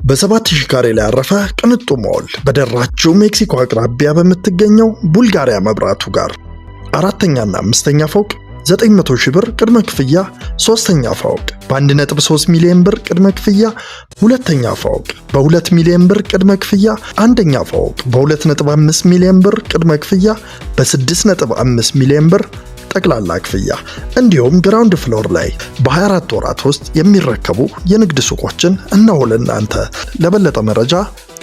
በ7000 ካሬ ላይ ያረፈ ቅንጡ ሞል በደራችው ሜክሲኮ አቅራቢያ በምትገኘው ቡልጋሪያ መብራቱ ጋር አራተኛና አምስተኛ ፎቅ 900 ሺህ ብር ቅድመ ክፍያ፣ ሶስተኛ ፎቅ በ1.3 ሚሊዮን ብር ቅድመ ክፍያ፣ ሁለተኛ ፎቅ በ2 ሚሊዮን ብር ቅድመ ክፍያ፣ አንደኛ ፎቅ በ2.5 ሚሊዮን ብር ቅድመ ክፍያ፣ በ6.5 ሚሊዮን ብር ጠቅላላ ክፍያ እንዲሁም ግራውንድ ፍሎር ላይ በ24 ወራት ውስጥ የሚረከቡ የንግድ ሱቆችን እነሆ ለእናንተ። ለበለጠ መረጃ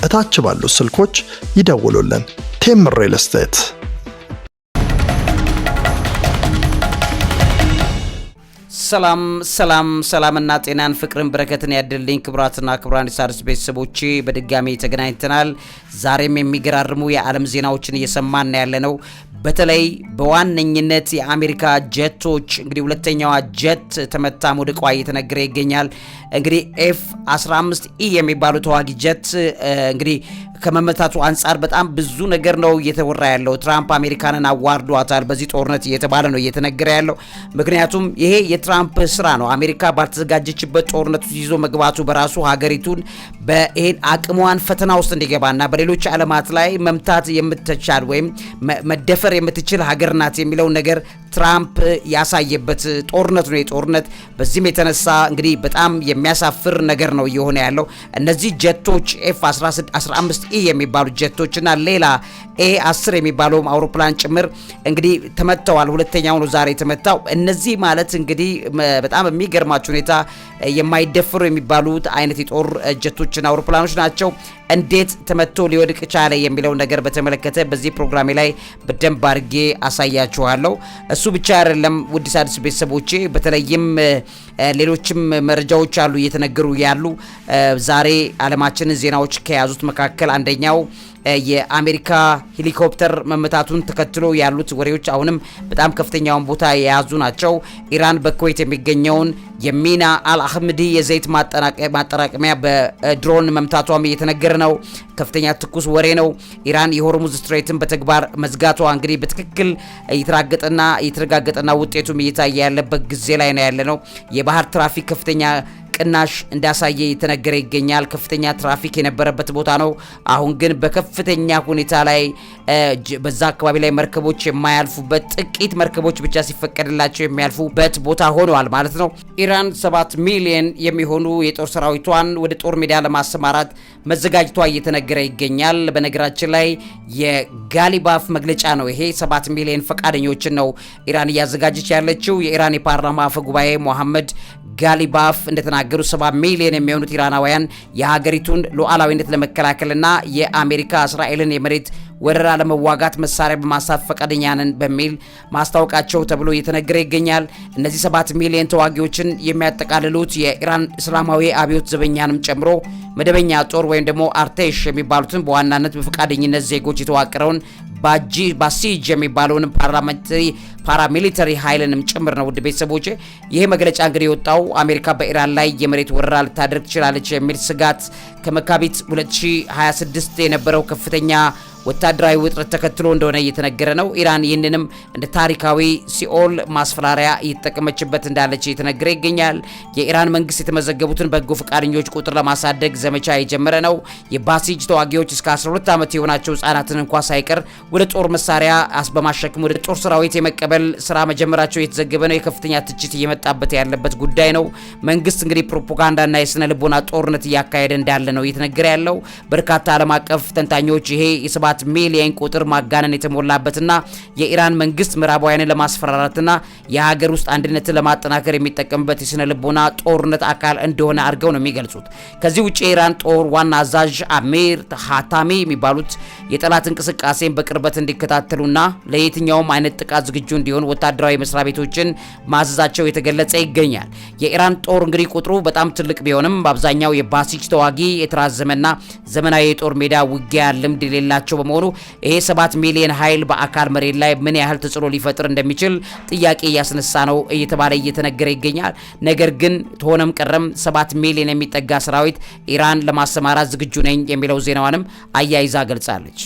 እታች ባሉት ስልኮች ይደውሉልን። ቴምር ሪል ስቴት። ሰላምና ጤናን ፍቅርን በረከትን ያድልኝ። ክብራትና ክብራን ሣድስ ቤተሰቦቼ በድጋሚ ተገናኝተናል። ዛሬም የሚገራርሙ የዓለም ዜናዎችን እየሰማን ያለነው በተለይ በዋነኝነት የአሜሪካ ጀቶች እንግዲህ ሁለተኛዋ ጀት ተመታ መውደቋ እየተነገረ ይገኛል። እንግዲህ F-15E የሚባሉ ተዋጊ ጀት እንግዲህ ከመመታቱ አንጻር በጣም ብዙ ነገር ነው እየተወራ ያለው። ትራምፕ አሜሪካንን አዋርዷታል በዚህ ጦርነት እየተባለ ነው እየተነገረ ያለው። ምክንያቱም ይሄ የትራምፕ ስራ ነው። አሜሪካ ባልተዘጋጀችበት ጦርነት ይዞ መግባቱ በራሱ ሀገሪቱን በይሄን አቅሟን ፈተና ውስጥ እንዲገባና በሌሎች ዓለማት ላይ መምታት የምትቻል ወይም መደፈር የምትችል ሀገር ናት የሚለው ነገር ትራምፕ ያሳየበት ጦርነት ነው የጦርነት። በዚህም የተነሳ እንግዲህ በጣም የሚያሳፍር ነገር ነው እየሆነ ያለው። እነዚህ ጀቶች F-15E የሚባሉ ጀቶችና ሌላ A-10 የሚባለው አውሮፕላን ጭምር እንግዲህ ተመተዋል። ሁለተኛው ነው ዛሬ ተመታው። እነዚህ ማለት እንግዲህ በጣም የሚገርማችሁ ሁኔታ የማይደፈሩ የሚባሉት አይነት የጦር ጀቶችና አውሮፕላኖች ናቸው። እንዴት ተመቶ ሊወድቅ ቻለ የሚለው ነገር በተመለከተ በዚህ ፕሮግራሜ ላይ በደንብ አድርጌ አሳያችኋለሁ። እሱ ብቻ አይደለም ውድ ሣድስ ቤተሰቦቼ፣ በተለይም ሌሎችም መረጃዎች አሉ እየተነገሩ ያሉ። ዛሬ ዓለማችንን ዜናዎች ከያዙት መካከል አንደኛው የአሜሪካ ሄሊኮፕተር መመታቱን ተከትሎ ያሉት ወሬዎች አሁንም በጣም ከፍተኛውን ቦታ የያዙ ናቸው። ኢራን በኩዌት የሚገኘውን የሚና አልአህመዲ የዘይት ማጠራቀሚያ በድሮን መምታቷም እየተነገረ ነው። ከፍተኛ ትኩስ ወሬ ነው። ኢራን የሆርሙዝ ስትሬትን በተግባር መዝጋቷ እንግዲህ በትክክል እየተረጋገጠና ውጤቱም እየታየ ያለበት ጊዜ ላይ ነው ያለነው። የባህር ትራፊክ ከፍተኛ ቅናሽ እንዳሳየ የተነገረ ይገኛል። ከፍተኛ ትራፊክ የነበረበት ቦታ ነው። አሁን ግን በከፍተኛ ሁኔታ ላይ በዛ አካባቢ ላይ መርከቦች የማያልፉበት ጥቂት መርከቦች ብቻ ሲፈቀድላቸው የሚያልፉበት ቦታ ሆኗል ማለት ነው። ኢራን 7 ሚሊዮን የሚሆኑ የጦር ሰራዊቷን ወደ ጦር ሜዳ ለማሰማራት መዘጋጀቷ እየተነገረ ይገኛል። በነገራችን ላይ የጋሊባፍ መግለጫ ነው ይሄ። 7 ሚሊዮን ፈቃደኞችን ነው ኢራን እያዘጋጀች ያለችው። የኢራን የፓርላማ አፈ ጉባኤ ሞሐመድ ጋሊባፍ እንደተናገሩ 7 ሚሊዮን የሚሆኑት ኢራናውያን የሀገሪቱን ሉዓላዊነት ለመከላከልና የአሜሪካ እስራኤልን የመሬት ወረራ ለመዋጋት መሳሪያ በማሳት ፈቃደኛ ነን በሚል ማስታወቃቸው ተብሎ እየተነገረ ይገኛል። እነዚህ 7 ሚሊዮን ተዋጊዎችን የሚያጠቃልሉት የኢራን እስላማዊ አብዮት ዘበኛንም ጨምሮ መደበኛ ጦር ወይም ደግሞ አርቴሽ የሚባሉትን በዋናነት በፈቃደኝነት ዜጎች የተዋቀረውን ባሲጅ የሚባለውን ፓራሚሊተሪ ኃይልንም ጭምር ነው። ውድ ቤተሰቦቼ ይሄ መግለጫ እንግዲህ የወጣው አሜሪካ በኢራን ላይ የመሬት ወረራ ልታደርግ ትችላለች የሚል ስጋት ከመጋቢት 2026 የነበረው ከፍተኛ ወታደራዊ ውጥረት ተከትሎ እንደሆነ እየተነገረ ነው። ኢራን ይህንንም እንደ ታሪካዊ ሲኦል ማስፈራሪያ እየተጠቀመችበት እንዳለች እየተነገረ ይገኛል። የኢራን መንግስት የተመዘገቡትን በጎ ፈቃደኞች ቁጥር ለማሳደግ ዘመቻ የጀመረ ነው። የባሲጅ ተዋጊዎች እስከ 12 ዓመት የሆናቸው ህጻናትን እንኳን ሳይቀር ወደ ጦር መሳሪያ በማሸከም ወደ ጦር ሰራዊት የመቀበል ስራ መጀመራቸው የተዘገበ ነው። የከፍተኛ ትችት እየመጣበት ያለበት ጉዳይ ነው። መንግስት እንግዲህ ፕሮፓጋንዳና የስነ ልቦና ጦርነት እያካሄደ እንዳለ ነው እየተነገረ ያለው። በርካታ ዓለም አቀፍ ተንታኞች ይሄ የ7 ሚሊዮን ቁጥር ማጋነን የተሞላበትና የኢራን መንግስት ምዕራባውያንን ለማስፈራራትና የሀገር ውስጥ አንድነትን ለማጠናከር የሚጠቀምበት የስነ ልቦና ጦርነት አካል እንደሆነ አድርገው ነው የሚገልጹት። ከዚህ ውጪ የኢራን ጦር ዋና አዛዥ አሚር ሃታሚ የሚባሉት የጠላት እንቅስቃሴን በቅርበት እንዲከታተሉና ለየትኛውም አይነት ጥቃት ዝግጁ እንዲሆኑ ወታደራዊ መስሪያ ቤቶችን ማዘዛቸው የተገለጸ ይገኛል። የኢራን ጦር እንግዲህ ቁጥሩ በጣም ትልቅ ቢሆንም በአብዛኛው የባሲጅ ተዋጊ የተራዘመና ዘመናዊ የጦር ሜዳ ውጊያ ልምድ የሌላቸው በመሆኑ ይሄ 7 ሚሊዮን ኃይል በአካል መሬት ላይ ምን ያህል ተጽዕኖ ሊፈጥር እንደሚችል ጥያቄ እያስነሳ ነው እየተባለ እየተነገረ ይገኛል። ነገር ግን ሆነም ቀረም 7 ሚሊዮን የሚጠጋ ሰራዊት ኢራን ለማሰማራት ዝግጁ ነኝ የሚለው ዜናዋንም አያይዛ ገልጻለች።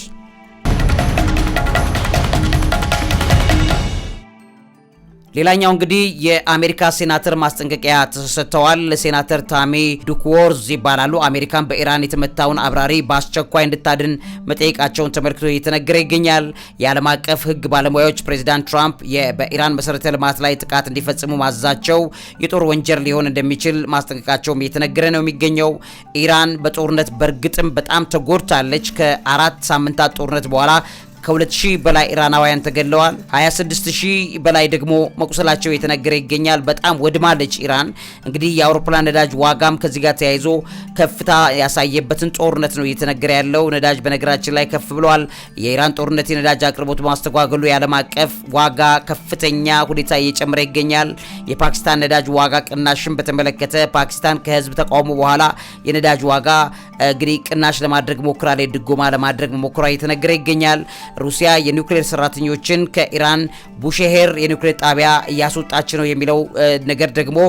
ሌላኛው እንግዲህ የአሜሪካ ሴናተር ማስጠንቀቂያ ተሰጥተዋል። ሴናተር ታሚ ዱክዎርዝ ይባላሉ። አሜሪካን በኢራን የተመታውን አብራሪ በአስቸኳይ እንድታድን መጠየቃቸውን ተመልክቶ እየተነገረ ይገኛል። የዓለም አቀፍ ሕግ ባለሙያዎች ፕሬዚዳንት ትራምፕ በኢራን መሰረተ ልማት ላይ ጥቃት እንዲፈጽሙ ማዘዛቸው የጦር ወንጀል ሊሆን እንደሚችል ማስጠንቀቃቸውም እየተነገረ ነው የሚገኘው። ኢራን በጦርነት በእርግጥም በጣም ተጎድታለች። ከ4 ሳምንታት ጦርነት በኋላ ከ2000 በላይ ኢራናውያን ተገድለዋል። 26000 በላይ ደግሞ መቁሰላቸው የተነገረ ይገኛል። በጣም ወድማለች ኢራን። እንግዲህ የአውሮፕላን ነዳጅ ዋጋም ከዚህ ጋር ተያይዞ ከፍታ ያሳየበትን ጦርነት ነው እየተነገረ ያለው። ነዳጅ በነገራችን ላይ ከፍ ብሏል። የኢራን ጦርነት የነዳጅ አቅርቦት ማስተጓገሉ የዓለም አቀፍ ዋጋ ከፍተኛ ሁኔታ እየጨመረ ይገኛል። የፓኪስታን ነዳጅ ዋጋ ቅናሽን በተመለከተ ፓኪስታን ከህዝብ ተቃውሞ በኋላ የነዳጅ ዋጋ እንግዲህ ቅናሽ ለማድረግ ሞክራለች፣ ድጎማ ለማድረግ ሞክራ እየተነገረ ይገኛል። ሩሲያ የኒውክሌር ሰራተኞችን ከኢራን ቡሼሄር የኒውክሌር ጣቢያ እያስወጣች ነው የሚለው ነገር ደግሞ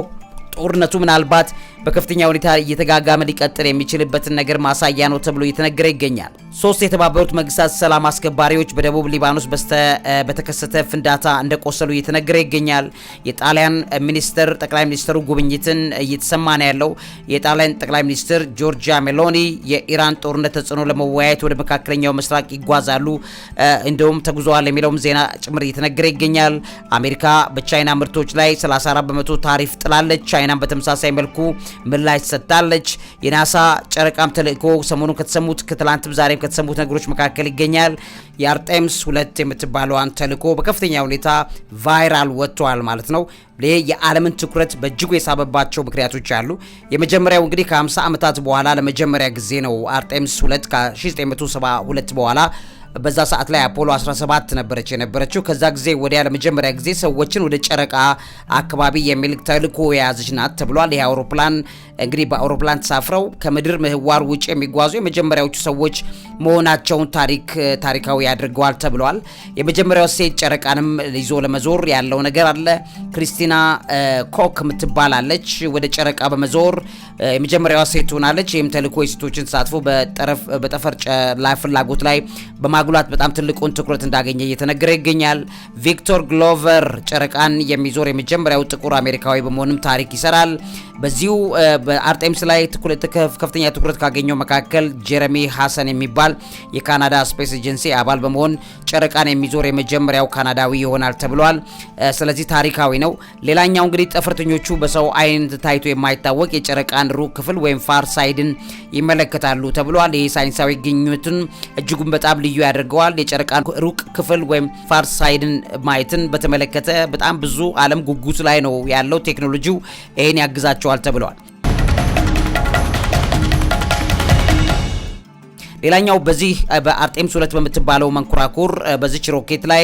ጦርነቱ ምናልባት በከፍተኛ ሁኔታ እየተጋጋመ ሊቀጥል የሚችልበትን ነገር ማሳያ ነው ተብሎ እየተነገረ ይገኛል። 3 የተባበሩት መንግስታት ሰላም አስከባሪዎች በደቡብ ሊባኖስ በተከሰተ ፍንዳታ እንደቆሰሉ እየተነገረ ይገኛል። የጣሊያን ሚኒስትር ጠቅላይ ሚኒስትሩ ጉብኝትን እየተሰማ ነው ያለው። የጣሊያን ጠቅላይ ሚኒስትር ጆርጂያ ሜሎኒ የኢራን ጦርነት ተጽዕኖ ለመወያየት ወደ መካከለኛው ምስራቅ ይጓዛሉ እንደውም ተጉዘዋል የሚለውም ዜና ጭምር እየተነገረ ይገኛል። አሜሪካ በቻይና ምርቶች ላይ 34 በመቶ ታሪፍ ጥላለች። ቻይናን በተመሳሳይ መልኩ ምላሽ ሰጥታለች። የናሳ ጨረቃም ተልእኮ ሰሞኑን ከተሰሙት ከትላንትም ዛሬም ከተሰሙት ነገሮች መካከል ይገኛል። የአርጤምስ 2 የምትባለዋን ተልእኮ በከፍተኛ ሁኔታ ቫይራል ወጥቷል ማለት ነው። ይሄ የዓለምን ትኩረት በእጅጉ የሳበባቸው ምክንያቶች አሉ። የመጀመሪያው እንግዲህ ከ50 ዓመታት በኋላ ለመጀመሪያ ጊዜ ነው አርጤምስ 2 ከ1972 በኋላ በዛ ሰዓት ላይ አፖሎ 17 ነበረች የነበረችው። ከዛ ጊዜ ወዲያ ለመጀመሪያ ጊዜ ሰዎችን ወደ ጨረቃ አካባቢ የሚልክ ተልእኮ የያዘች ናት ተብሏል። ይሄ አውሮፕላን እንግዲህ በአውሮፕላን ተሳፍረው ከምድር ምህዋር ውጭ የሚጓዙ የመጀመሪያዎቹ ሰዎች መሆናቸውን ታሪካዊ ያድርገዋል ተብሏል። የመጀመሪያው ሴት ጨረቃንም ይዞ ለመዞር ያለው ነገር አለ። ክሪስቲና ኮክ የምትባላለች ወደ ጨረቃ በመዞር የመጀመሪያዋ ሴት ሆናለች። ይህም ተልእኮ የሴቶችን ተሳትፎ በጠፈር ላይ ፍላጎት ላይ በማጉላት በጣም ትልቁን ትኩረት እንዳገኘ እየተነገረ ይገኛል። ቪክቶር ግሎቨር ጨረቃን የሚዞር የመጀመሪያው ጥቁር አሜሪካዊ በመሆንም ታሪክ ይሰራል። በዚሁ በአርጤምስ ላይ ከፍተኛ ትኩረት ካገኘው መካከል ጀረሚ ሃሰን የሚባል የካናዳ ስፔስ ኤጀንሲ አባል በመሆን ጨረቃን የሚዞር የመጀመሪያው ካናዳዊ ይሆናል ተብሏል። ስለዚህ ታሪካዊ ነው። ሌላኛው እንግዲህ ጠፈርተኞቹ በሰው አይን ታይቶ የማይታወቅ የጨረቃን ሩቅ ክፍል ወይም ፋር ሳይድን ይመለከታሉ ተብሏል። ይህ ሳይንሳዊ ግኝቱን እጅጉን በጣም ልዩ ያደርገዋል። የጨረቃን ሩቅ ክፍል ወይም ፋር ሳይድን ማየትን በተመለከተ በጣም ብዙ ዓለም ጉጉት ላይ ነው ያለው። ቴክኖሎጂው ይሄን ያግዛቸዋል ተብሏል። ሌላኛው በዚህ በአርጤምስ 2 በምትባለው መንኮራኩር በዚች ሮኬት ላይ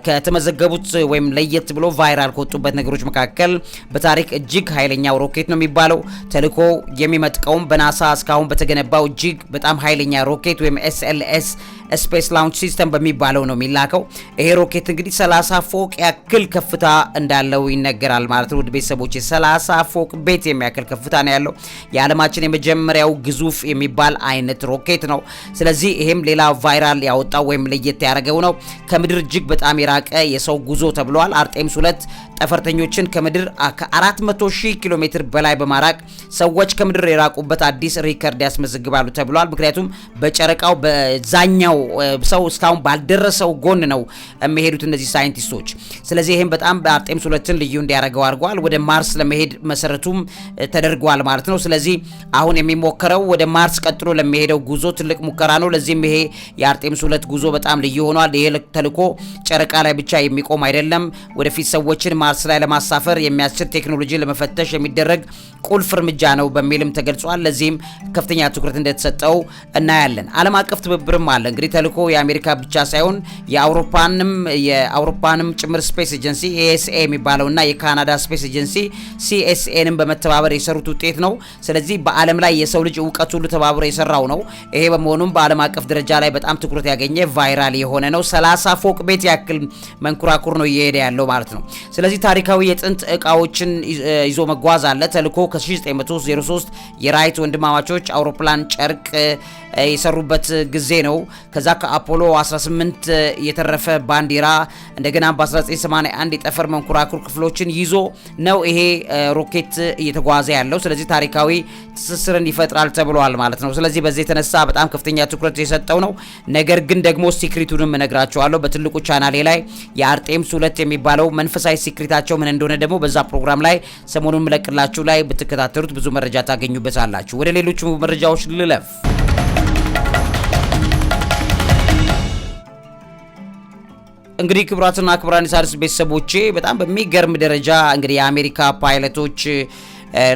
ከተመዘገቡት ወይም ለየት ብሎ ቫይራል ከወጡበት ነገሮች መካከል በታሪክ እጅግ ኃይለኛው ሮኬት ነው የሚባለው። ተልእኮ የሚመጥቀውም በናሳ እስካሁን በተገነባው እጅግ በጣም ኃይለኛ ሮኬት ወይም SLS ስፔስ ላውንች ሲስተም በሚባለው ነው የሚላከው። ይሄ ሮኬት እንግዲህ 30 ፎቅ ያክል ከፍታ እንዳለው ይነገራል ማለት ነው። ውድ ቤተሰቦች 30 ፎቅ ቤት የሚያክል ከፍታ ነው ያለው። የዓለማችን የመጀመሪያው ግዙፍ የሚባል አይነት ሮኬት ነው። ስለዚህ ይሄም ሌላ ቫይራል ያወጣው ወይም ለየት ያደረገው ነው። ከምድር እጅግ በጣም የራቀ የሰው ጉዞ ተብሏል። አርጤምስ 2 ጠፈርተኞችን ከምድር ከ400,000 ኪሎ ሜትር በላይ በማራቅ ሰዎች ከምድር የራቁበት አዲስ ሪከርድ ያስመዘግባሉ ተብሏል። ምክንያቱም በጨረቃው በዛኛው ሰው እስካሁን ባልደረሰው ጎን ነው የሚሄዱት እነዚህ ሳይንቲስቶች። ስለዚህ ይሄም በጣም በአርጤምስ 2ን ልዩ እንዲያደርገው አድርጓል። ወደ ማርስ ለመሄድ መሰረቱም ተደርጓል ማለት ነው። ስለዚህ አሁን የሚሞከረው ወደ ማርስ ቀጥሎ ለሚሄደው ጉዞ ትልቅ ሙከራ ነው። ለዚህም ይሄ የአርጤምስ 2 ጉዞ በጣም ልዩ ሆኗል። ይሄ ተልእኮ ጨረቃ ላይ ብቻ የሚቆም አይደለም። ወደፊት ሰዎችን ማርስ ላይ ለማሳፈር የሚያስችል ቴክኖሎጂ ለመፈተሽ የሚደረግ ቁልፍ እርምጃ ነው በሚልም ተገልጿል። ለዚህም ከፍተኛ ትኩረት እንደተሰጠው እናያለን። ዓለም አቀፍ ትብብርም አለ። እንግዲህ ተልእኮ የአሜሪካ ብቻ ሳይሆን የአውሮፓንም ጭምር ስፔስ ኤጀንሲ ESA የሚባለውና የካናዳ ስፔስ ኤጀንሲ CSAንም በመተባበር የሰሩት ውጤት ነው። ስለዚህ በዓለም ላይ የሰው ልጅ እውቀት ሁሉ ተባብሮ የሰራው ነው። ይሄ በመሆኑም በዓለም አቀፍ ደረጃ ላይ በጣም ትኩረት ያገኘ ቫይራል የሆነ ነው። 30 ፎቅ ቤት ያክል መንኮራኩር ነው እየሄደ ያለው ማለት ነው። ስለዚህ ታሪካዊ የጥንት እቃዎችን ይዞ መጓዝ አለ። ተልእኮ ከ1903 የራይት ወንድማማቾች አውሮፕላን ጨርቅ የሰሩበት ጊዜ ነው። ከዛ ከአፖሎ 18 የተረፈ ባንዲራ እንደገና በ1981 የጠፈር መንኮራኩር ክፍሎችን ይዞ ነው ይሄ ሮኬት እየተጓዘ ያለው። ስለዚህ ታሪካዊ ትስስርን ይፈጥራል ተብሏል ማለት ነው። ስለዚህ በዚህ የተነሳ በጣም ከፍተኛ ትኩረት የሰጠው ነው። ነገር ግን ደግሞ ሲክሪቱንም እነግራችኋለሁ በትልቁ ቻናሌ ላይ የአርጤምስ 2 የሚባለው መንፈሳዊ ሲክሪታቸው ምን እንደሆነ ደግሞ በዛ ፕሮግራም ላይ ሰሞኑን መለቅላችሁ ላይ ብትከታተሉት ብዙ መረጃ ታገኙበታላችሁ። ወደ ሌሎች መረጃዎች ልለፍ። እንግዲህ ክቡራትና ክቡራን የሣድስ ቤተሰቦቼ በጣም በሚገርም ደረጃ እንግዲህ የአሜሪካ ፓይለቶች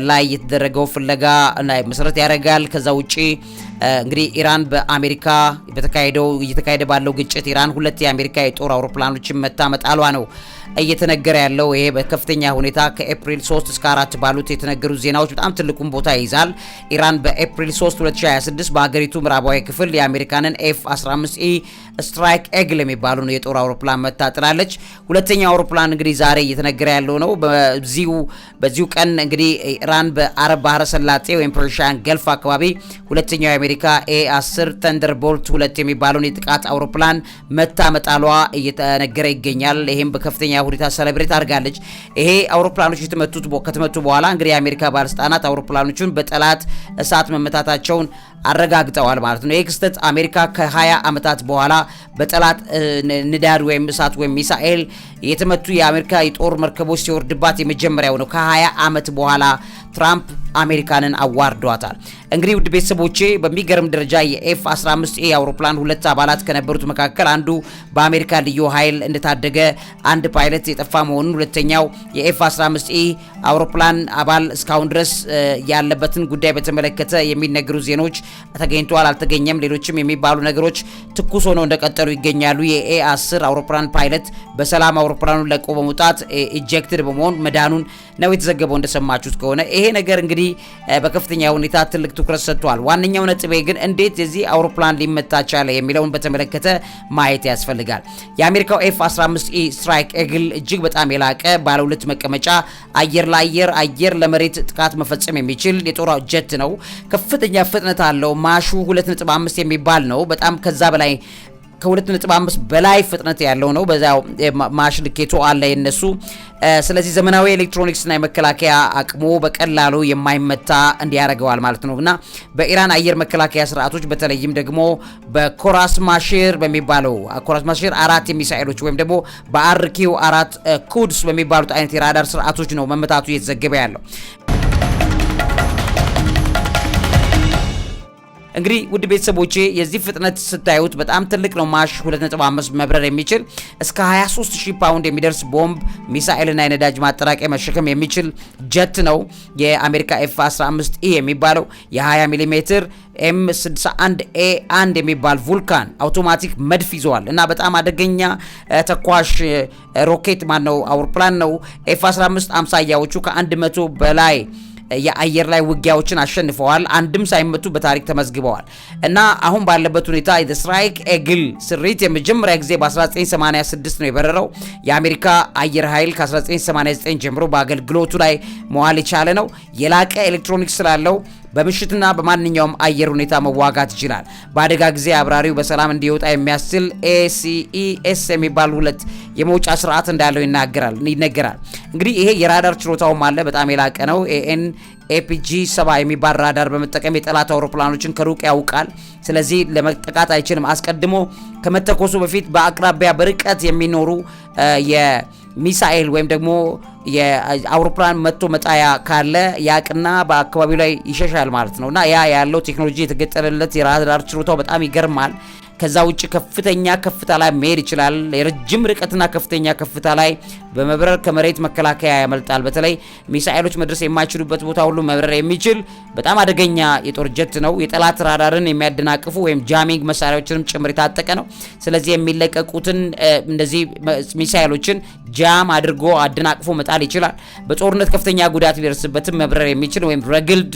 ላይ የተደረገው ፍለጋ ላይ መሰረት ያደርጋል። ከዛ ውጪ እንግዲህ ኢራን በአሜሪካ እየተካሄደ ባለው ግጭት ኢራን 2 የአሜሪካ የጦር አውሮፕላኖችን መታ መጣሏ ነው እየተነገረ ያለው። ይሄ በከፍተኛ ሁኔታ ከኤፕሪል 3 እስከ 4 ባሉት የተነገሩ ዜናዎች በጣም ትልቁን ቦታ ይይዛል። ኢራን በኤፕሪል 3 2026 በሀገሪቱ ምዕራባዊ ክፍል የአሜሪካንን F-15E ስትራይክ ኤግል የሚባሉን የጦር አውሮፕላን መታ ጥላለች። ሁለተኛው አውሮፕላን እንግዲህ ዛሬ እየተነገረ ያለው ነው። በዚሁ ቀን እንግዲህ ኢራን በአረብ ባህረ ሰላጤ ወይም ፐርሺያን ገልፍ አካባቢ ሁለተኛው የአሜሪካ A-10 ተንደርቦልት 2 የሚባለውን የጥቃት አውሮፕላን መታ መጣሏ እየተነገረ ይገኛል። ይሄም በከፍተኛ ሁኔታ ሰለብሬት አድርጋለች። ይሄ አውሮፕላኖች ከተመቱ በኋላ እንግዲህ የአሜሪካ ባለስልጣናት አውሮፕላኖቹን በጠላት እሳት መመታታቸውን አረጋግጠዋል ማለት ነው። ይህ ክስተት አሜሪካ ከ20 ዓመታት በኋላ በጠላት ንዳድ ወይም እሳት ወይም ሚሳኤል የተመቱ የአሜሪካ የጦር መርከቦች ሲወርድባት የመጀመሪያው ነው። ከ20 ዓመት በኋላ ትራምፕ አሜሪካንን አዋርዷታል። እንግዲህ ውድ ቤተሰቦቼ በሚገርም ደረጃ የኤፍ-15ኤ አውሮፕላን 2 አባላት ከነበሩት መካከል አንዱ በአሜሪካ ልዩ ኃይል እንደታደገ አንድ ፓይለት የጠፋ መሆኑን፣ ሁለተኛው የኤፍ-15ኤ አውሮፕላን አባል እስካሁን ድረስ ያለበትን ጉዳይ በተመለከተ የሚነገሩ ዜናዎች ተገኝቷል አልተገኘም፣ ሌሎችም የሚባሉ ነገሮች ትኩስ ሆነው እንደቀጠሉ ይገኛሉ። የኤ-10 አውሮፕላን ፓይለት በሰላም አውሮፕላኑን ለቆ በመውጣት ኢጀክትድ በመሆን መዳኑን ነው የተዘገበው እንደሰማችሁት ከሆነ። ይሄ ነገር እንግዲህ በከፍተኛ ሁኔታ ትልቅ ትኩረት ሰጥቷል። ዋነኛው ነጥቤ ግን እንዴት የዚህ አውሮፕላን ሊመታ ቻለ የሚለውን በተመለከተ ማየት ያስፈልጋል። የአሜሪካው F-15E ስትራይክ ኤግል እጅግ በጣም የላቀ ባለ 2 መቀመጫ አየር ለመሬት ጥቃት መፈጸም የሚችል የጦር ጀት ነው። ከፍተኛ ፍጥነት አለው። ማሹ 2.5 የሚባል ነው። በጣም ከዛ በላይ ከ2.5 በላይ ፍጥነት ያለው ነው። በዛው ማሽ ልኬቱ አለ የነሱ። ስለዚህ ዘመናዊ ኤሌክትሮኒክስ እና የመከላከያ አቅሙ በቀላሉ የማይመታ እንዲያደርገዋል ማለት ነውና በኢራን አየር መከላከያ ስርዓቶች በተለይም ደግሞ በኮራስ ማሽር በሚባለው ኮራስ ማሽር 4 ሚሳኤሎች ወይም ደግሞ በአርኪው 4 ኩድስ በሚባሉት አይነት የራዳር ስርዓቶች ነው መመታቱ እየተዘገበ ያለው። እንግዲህ ውድ ቤተሰቦቼ የዚህ ፍጥነት ስታዩት በጣም ትልቅ ነው። ማሽ 2.5 መብረር የሚችል እስከ 23000 ፓውንድ የሚደርስ ቦምብ፣ ሚሳኤልና የነዳጅ ማጠራቀሚያ መሸከም የሚችል ጀት ነው። የአሜሪካ F-15E የሚባለው የ20 ሚሜ M61A1 የሚባል ቮልካን አውቶማቲክ መድፍ ይዘዋል እና በጣም አደገኛ ተኳሽ ሮኬት አውሮፕላን ነው። F-15 አምሳያዎቹ ከ100 በላይ የአየር ላይ ውጊያዎችን አሸንፈዋል። አንድም ሳይመቱ በታሪክ ተመዝግበዋል እና አሁን ባለበት ሁኔታ የስትራይክ ኤግል ስሪት የመጀመሪያ ጊዜ በ1986 ነው የበረረው። የአሜሪካ አየር ኃይል ከ1989 ጀምሮ በአገልግሎቱ ላይ መዋል የቻለ ነው። የላቀ ኤሌክትሮኒክስ ስላለው በምሽትና በማንኛውም አየር ሁኔታ መዋጋት ይችላል። በአደጋ ጊዜ አብራሪው በሰላም እንዲወጣ የሚያስችል ACES የሚባል 2 የመውጫ ስርዓት እንዳለው ይነገራል። እንግዲህ ይሄ የራዳር ችሎታውም አለ፣ በጣም የላቀ ነው። APG-7 የሚባል ራዳር በመጠቀም የጠላት አውሮፕላኖችን ከሩቅ ያውቃል። ስለዚህ ለመጠቃት አይችልም። አስቀድሞ ከመተኮሱ በፊት በአቅራቢያ በርቀት የሚኖሩ የሚሳኤል ወይም ደግሞ የአውሮፕላን መጥቶ መጣያ ካለ ያቅና በአካባቢው ላይ ይሸሻል ማለት ነውና ያ ያለው ቴክኖሎጂ የተገጠመለት የራዳር ችሎታው በጣም ይገርማል። ከዛ ውጪ ከፍተኛ ከፍታ ላይ መሄድ ይችላል። የረጅም ርቀትና ከፍተኛ ከፍታ ላይ በመብረር ከመሬት መከላከያ ያመልጣል። በተለይ ሚሳኤሎች መድረስ የማይችሉበት ቦታ ሁሉ መብረር የሚችል በጣም አደገኛ የጦር ጀት ነው። የጠላት ራዳርን የሚያደናቅፉ ወይም ጃሚንግ መሳሪያዎችንም ጭምር የታጠቀ ነው። ስለዚህ የሚለቀቁትን እንደዚህ ሚሳኤሎችን ጃም አድርጎ አደናቅፎ መጣል ይችላል። በጦርነት ከፍተኛ ጉዳት ሊደርስበትም መብረር የሚችል ወይም ረግልድ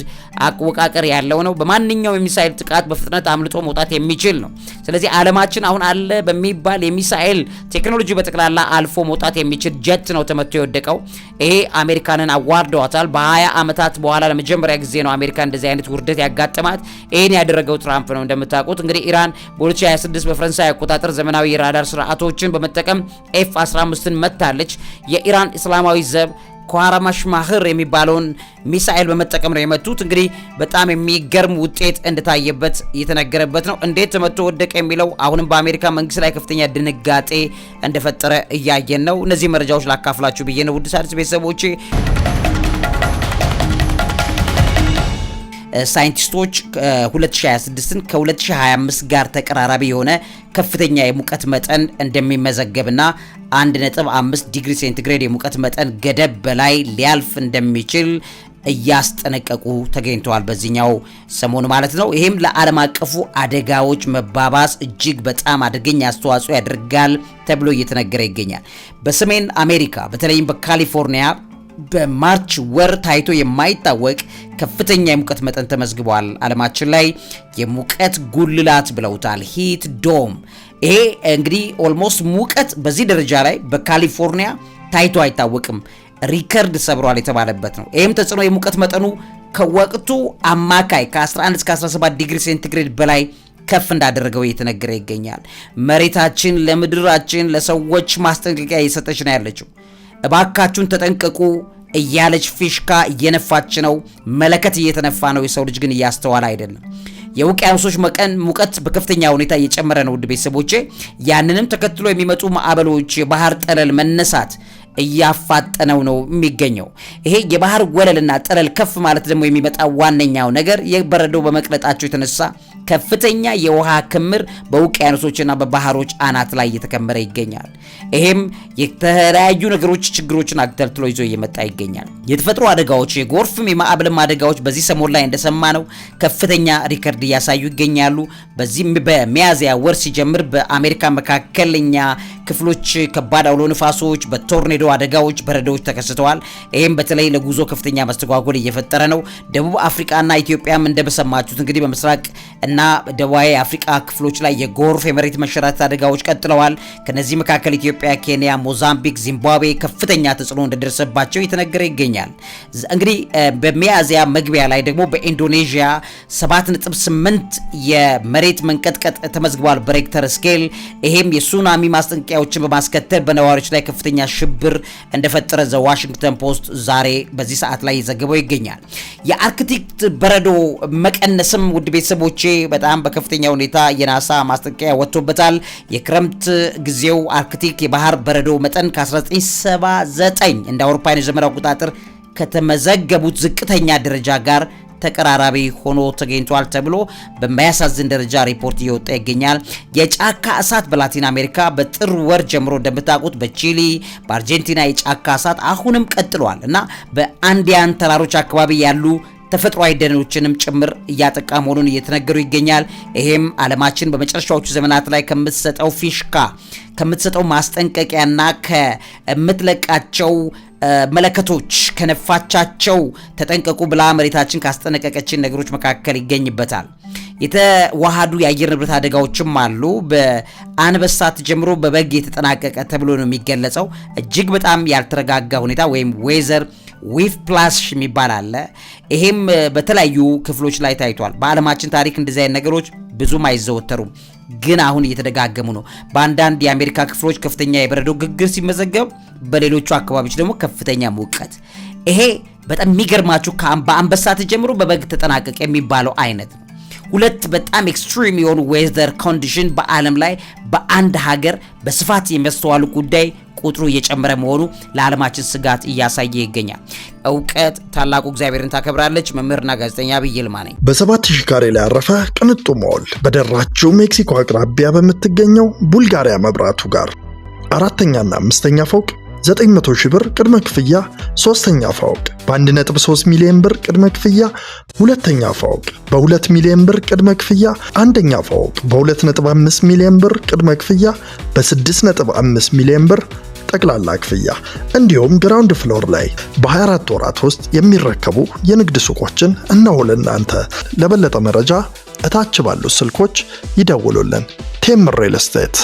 አወቃቀር ያለው ነው። በማንኛውም የሚሳኤል ጥቃት በፍጥነት አምልጦ መውጣት የሚችል ነው። ስለዚህ ዓለማችን አሁን አለ በሚባል የሚሳኤል ቴክኖሎጂ በጠቅላላ አልፎ መውጣት የሚችል ጀት ነው ተመቶ የወደቀው። ይሄ አሜሪካንን አዋርደዋታል። በ20 ዓመታት በኋላ ለመጀመሪያ ጊዜ ነው አሜሪካ እንደዚህ አይነት ውርደት ያጋጠማት። ይሄን ያደረገው ትራምፕ ነው። እንደምታውቁት እንግዲህ ኢራን በ2026 በፈረንሳይ አቆጣጠር ዘመናዊ የራዳር ስርዓቶችን በመጠቀም F-15ን መታለች። የኢራን እስላማዊ ዘብ ኳራማሽማህር የሚባለውን ሚሳኤል በመጠቀም ነው የመቱት። እንግዲህ በጣም የሚገርም ውጤት እንደታየበት እየተነገረበት ነው። እንዴት ተመቶ ወደቀ የሚለው አሁንም በአሜሪካ መንግስት ላይ ከፍተኛ ድንጋጤ እንደፈጠረ እያየን ነው። እነዚህ መረጃዎች ላካፍላችሁ ብዬ ነው ውድ ሣድስ ቤተሰቦቼ። ሳይንቲስቶች 2026ን ከ2025 ጋር ተቀራራቢ የሆነ ከፍተኛ የሙቀት መጠን እንደሚመዘገብና 1.5 ዲግሪ ሴንቲግሬድ የሙቀት መጠን ገደብ በላይ ሊያልፍ እንደሚችል እያስጠነቀቁ ተገኝተዋል። በዚህኛው ሰሞን ማለት ነው። ይሄም ለዓለም አቀፉ አደጋዎች መባባስ እጅግ በጣም አደገኛ አስተዋጽኦ ያደርጋል ተብሎ እየተነገረ ይገኛል። በሰሜን አሜሪካ በተለይም በካሊፎርኒያ በማርች ወር ታይቶ የማይታወቅ ከፍተኛ የሙቀት መጠን ተመዝግቧል። ዓለማችን ላይ የሙቀት ጉልላት ብለውታል፣ ሂት ዶም። ይሄ እንግዲህ ኦልሞስት ሙቀት በዚህ ደረጃ ላይ በካሊፎርኒያ ታይቶ አይታወቅም፣ ሪከርድ ሰብሯል የተባለበት ነው። ይህም ተጽዕኖ የሙቀት መጠኑ ከወቅቱ አማካይ ከ11 እስከ 17 ዲግሪ ሴንቲግሬድ በላይ ከፍ እንዳደረገው እየተነገረ ይገኛል። መሬታችን ለምድራችን ለሰዎች ማስጠንቀቂያ እየሰጠች ነው ያለችው። እባካችሁን ተጠንቀቁ እያለች ፊሽካ እየነፋች ነው። መለከት እየተነፋ ነው። የሰው ልጅ ግን እያስተዋለ አይደለም። የውቅያኖሶች ሙቀት በከፍተኛ ሁኔታ እየጨመረ ነው ውድ ቤተሰቦቼ። ያንንም ተከትሎ የሚመጡ ማዕበሎች፣ የባህር ጠለል መነሳት እያፋጠነው ነው የሚገኘው። ይሄ የባህር ወለልና ጠለል ከፍ ማለት ደግሞ የሚመጣ ዋነኛው ነገር የበረዶ በመቅለጣቸው የተነሳ ከፍተኛ የውሃ ክምር በውቅያኖሶችና በባህሮች አናት ላይ እየተከመረ ይገኛል። ይሄም የተለያዩ ነገሮች ችግሮችን አግተልትሎ ይዞ እየመጣ ይገኛል። የተፈጥሮ አደጋዎች፣ የጎርፍም የማዕበልም አደጋዎች በዚህ ሰሞን ላይ እንደሰማነው ከፍተኛ ሪከርድ እያሳዩ ይገኛሉ። በዚህ በሚያዝያ ወር ሲጀምር በአሜሪካ መካከለኛ ክፍሎች ከባድ አውሎ ንፋሶች፣ በቶርኔዶ አደጋዎች፣ በረዶዎች ተከስተዋል። ይሄም በተለይ ለጉዞ ከፍተኛ መስተጓጎል እየፈጠረ ነው። ደቡብ አፍሪካና ኢትዮጵያም እንደበሰማችሁት እንግዲህ በምስራቅ እና ደቡባዊ አፍሪካ ክፍሎች ላይ የጎርፍ የመሬት መሸራት አደጋዎች ቀጥለዋል። ከነዚህ መካከል ኢትዮጵያ፣ ኬንያ፣ ሞዛምቢክ፣ ዚምባብዌ ከፍተኛ ተጽዕኖ እንደደረሰባቸው እየተነገረ ይገኛል። እንግዲህ በሚያዝያ መግቢያ ላይ ደግሞ በኢንዶኔዥያ 7.8 የመሬት መንቀጥቀጥ ተመዝግቧል በሬክተር ስኬል። ይሄም የሱናሚ ማስጠንቀቂያዎችን በማስከተል በነዋሪዎች ላይ ከፍተኛ ሽብር እንደፈጠረ ዘ ዋሽንግተን ፖስት ዛሬ በዚህ ሰዓት ላይ ዘግበው ይገኛል። የአርክቲክ በረዶ መቀነስም ውድ ቤተሰቦቼ በጣም በከፍተኛ ሁኔታ የናሳ ማስጠንቀቂያ ወጥቶበታል። የክረምት ጊዜው አርክቲክ የባህር በረዶ መጠን ከ1979 እንደ አውሮፓውያን የዘመን አቆጣጠር ከተመዘገቡት ዝቅተኛ ደረጃ ጋር ተቀራራቢ ሆኖ ተገኝቷል ተብሎ በሚያሳዝን ደረጃ ሪፖርት እየወጣ ይገኛል። የጫካ እሳት በላቲን አሜሪካ በጥር ወር ጀምሮ እንደምታውቁት በቺሊ በአርጀንቲና የጫካ እሳት አሁንም ቀጥሏል እና በአንዲያን ተራሮች አካባቢ ያሉ ተፈጥሯዊ ደኖችንም ጭምር እያጠቃ መሆኑን እየተነገሩ ይገኛል። ይሄም ዓለማችን በመጨረሻዎቹ ዘመናት ላይ ከምትሰጠው ፊሽካ ከምትሰጠው ማስጠንቀቂያና ከምትለቃቸው መለከቶች ከነፋቻቸው ተጠንቀቁ ብላ መሬታችን ካስጠነቀቀችን ነገሮች መካከል ይገኝበታል። የተዋሃዱ የአየር ንብረት አደጋዎችም አሉ። በአንበሳት ጀምሮ በበግ የተጠናቀቀ ተብሎ ነው የሚገለጸው። እጅግ በጣም ያልተረጋጋ ሁኔታ ወይም ዌዘር ዊፍ ፕላሽ የሚባል አለ። ይሄም በተለያዩ ክፍሎች ላይ ታይቷል። በዓለማችን ታሪክ እንደዚህ አይነት ነገሮች ብዙም አይዘወተሩም፣ ግን አሁን እየተደጋገሙ ነው። በአንዳንድ የአሜሪካ ክፍሎች ከፍተኛ የበረዶ ግግር ሲመዘገብ፣ በሌሎቹ አካባቢዎች ደግሞ ከፍተኛ ሙቀት። ይሄ በጣም የሚገርማችሁ በአንበሳት ጀምሮ በበግ ተጠናቀቀ የሚባለው አይነት ነው። ሁለት በጣም ኤክስትሪም የሆኑ ዌዘር ኮንዲሽን በዓለም ላይ በአንድ ሀገር በስፋት የሚያስተዋሉ ጉዳይ ቁጥሩ እየጨመረ መሆኑ ለዓለማችን ስጋት እያሳየ ይገኛል። እውቀት ታላቁ እግዚአብሔርን ታከብራለች። መምህርና ጋዜጠኛ ዐቢይ ይልማ ነኝ። በ7000 ካሬ ላይ ያረፈ ቅንጡ ሞል በደራችው ሜክሲኮ አቅራቢያ በምትገኘው ቡልጋሪያ መብራቱ ጋር አራተኛና አምስተኛ ፎቅ 900 ሺህ ብር ቅድመ ክፍያ፣ ሶስተኛ ፎቅ በ1.3 ሚሊዮን ብር ቅድመ ክፍያ፣ ሁለተኛ ፎቅ በ2 ሚሊዮን ብር ቅድመ ክፍያ፣ አንደኛ ፎቅ በ2.5 ሚሊዮን ብር ቅድመ ክፍያ፣ በ6.5 ሚሊዮን ብር ጠቅላላ ክፍያ እንዲሁም ግራውንድ ፍሎር ላይ በ24 ወራት ውስጥ የሚረከቡ የንግድ ሱቆችን እነሆ ለእናንተ። ለበለጠ መረጃ እታች ባሉት ስልኮች ይደውሉልን። ቴምር ሪል ስቴት